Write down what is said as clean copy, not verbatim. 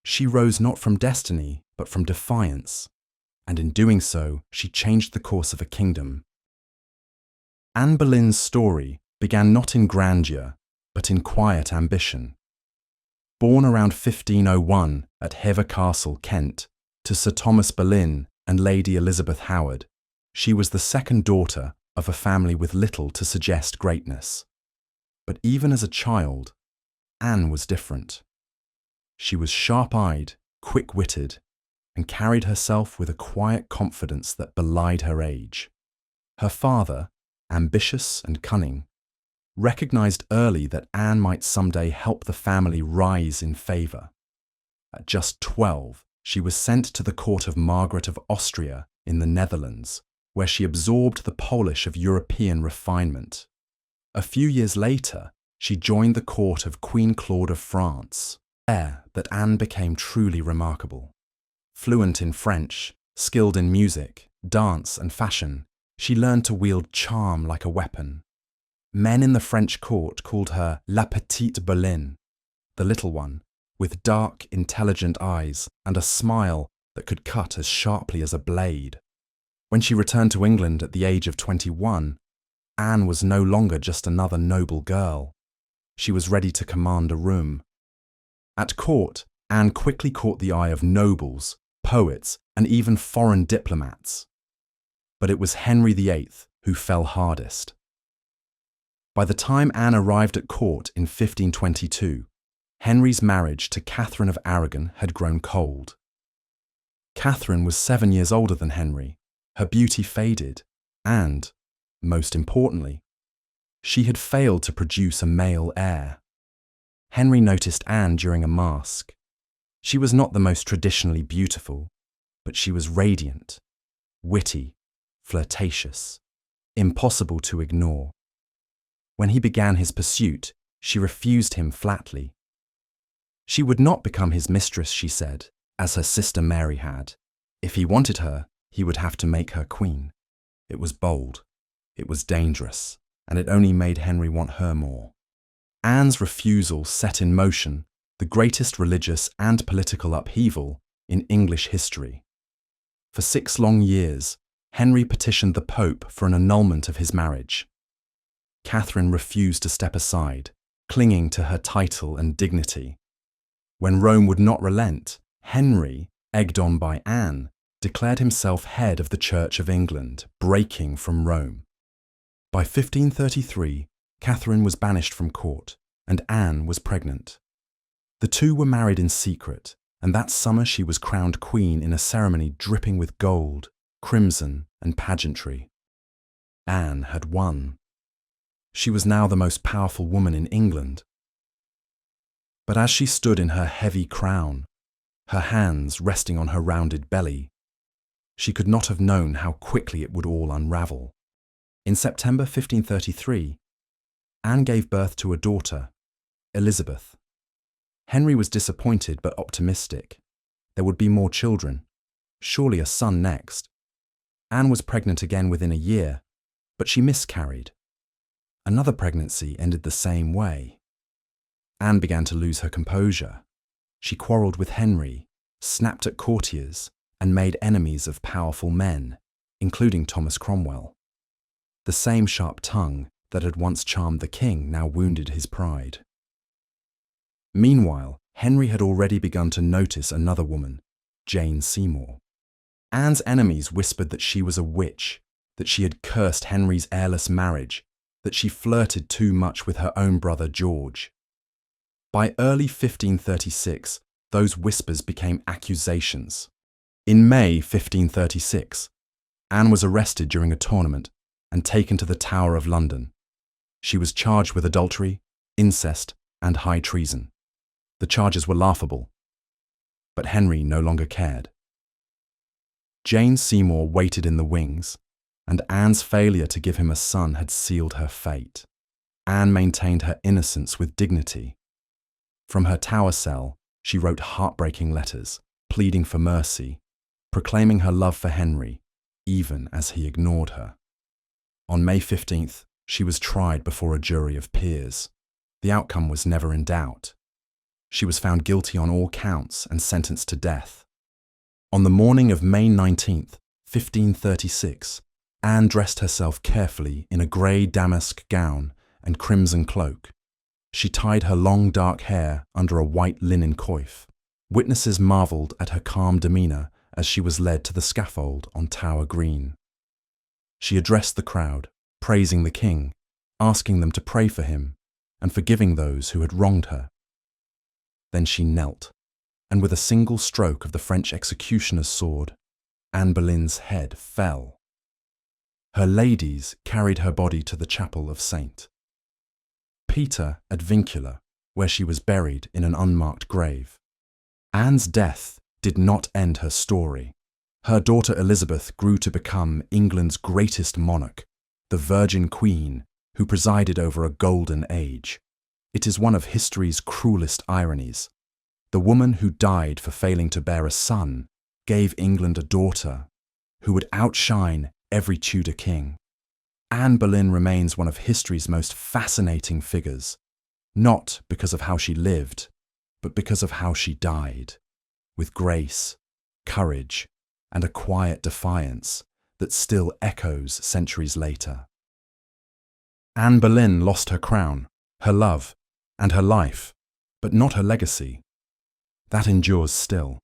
She rose not from destiny, but from defiance, and in doing so, she changed the course of a kingdom. Anne Boleyn's story began not in grandeur, but in quiet ambition. Born around 1501 at Hever Castle, Kent, to Sir Thomas Boleyn and Lady Elizabeth Howard, she was the second daughter of a family with little to suggest greatness. But even as a child, Anne was different. She was sharp-eyed, quick-witted, and carried herself with a quiet confidence that belied her age. Her father, ambitious and cunning, recognized early that Anne might someday help the family rise in favour. At just 12, she was sent to the court of Margaret of Austria in the Netherlands, where she absorbed the polish of European refinement. A few years later, she joined the court of Queen Claude of France, there that Anne became truly remarkable. Fluent in French, skilled in music, dance and fashion, she learned to wield charm like a weapon. Men in the French court called her La Petite Boleyn, the little one, with dark, intelligent eyes and a smile that could cut as sharply as a blade. When she returned to England at the age of 21, Anne was no longer just another noble girl. She was ready to command a room. At court, Anne quickly caught the eye of nobles, poets, and even foreign diplomats. But it was Henry VIII who fell hardest. By the time Anne arrived at court in 1522, Henry's marriage to Catherine of Aragon had grown cold. Catherine was 7 years older than Henry, her beauty faded, and, most importantly, she had failed to produce a male heir. Henry noticed Anne during a masque. She was not the most traditionally beautiful, but she was radiant, witty, flirtatious, impossible to ignore. When he began his pursuit, she refused him flatly. She would not become his mistress, she said, as her sister Mary had. If he wanted her, he would have to make her queen. It was bold, it was dangerous, and it only made Henry want her more. Anne's refusal set in motion the greatest religious and political upheaval in English history. For 6 long years, Henry petitioned the Pope for an annulment of his marriage. Catherine refused to step aside, clinging to her title and dignity. When Rome would not relent, Henry, egged on by Anne, declared himself head of the Church of England, breaking from Rome. By 1533, Catherine was banished from court, and Anne was pregnant. The two were married in secret, and that summer she was crowned queen in a ceremony dripping with gold, crimson, and pageantry. Anne had won. She was now the most powerful woman in England. But as she stood in her heavy crown, her hands resting on her rounded belly, she could not have known how quickly it would all unravel. In September 1533, Anne gave birth to a daughter, Elizabeth. Henry was disappointed but optimistic. There would be more children, surely a son next. Anne was pregnant again within a year, but she miscarried. Another pregnancy ended the same way. Anne began to lose her composure. She quarrelled with Henry, snapped at courtiers, and made enemies of powerful men, including Thomas Cromwell. The same sharp tongue that had once charmed the king now wounded his pride. Meanwhile, Henry had already begun to notice another woman, Jane Seymour. Anne's enemies whispered that she was a witch, that she had cursed Henry's heirless marriage, that she flirted too much with her own brother George. By early 1536, those whispers became accusations. In May 1536, Anne was arrested during a tournament and taken to the Tower of London. She was charged with adultery, incest, and high treason. The charges were laughable, but Henry no longer cared. Jane Seymour waited in the wings, and Anne's failure to give him a son had sealed her fate. Anne maintained her innocence with dignity. From her tower cell, she wrote heartbreaking letters, pleading for mercy, proclaiming her love for Henry, even as he ignored her. On May 15th, she was tried before a jury of peers. The outcome was never in doubt. She was found guilty on all counts and sentenced to death. On the morning of May 19th, 1536, Anne dressed herself carefully in a grey damask gown and crimson cloak. She tied her long dark hair under a white linen coif. Witnesses marvelled at her calm demeanour as she was led to the scaffold on Tower Green. She addressed the crowd, praising the king, asking them to pray for him, and forgiving those who had wronged her. Then she knelt, and with a single stroke of the French executioner's sword, Anne Boleyn's head fell. Her ladies carried her body to the chapel of St. Peter at Vincula, where she was buried in an unmarked grave. Anne's death did not end her story. Her daughter Elizabeth grew to become England's greatest monarch, the Virgin Queen, who presided over a golden age. It is one of history's cruelest ironies. The woman who died for failing to bear a son gave England a daughter who would outshine every Tudor king. Anne Boleyn remains one of history's most fascinating figures, not because of how she lived, but because of how she died, with grace, courage, and a quiet defiance that still echoes centuries later. Anne Boleyn lost her crown, her love, and her life, but not her legacy. That endures still.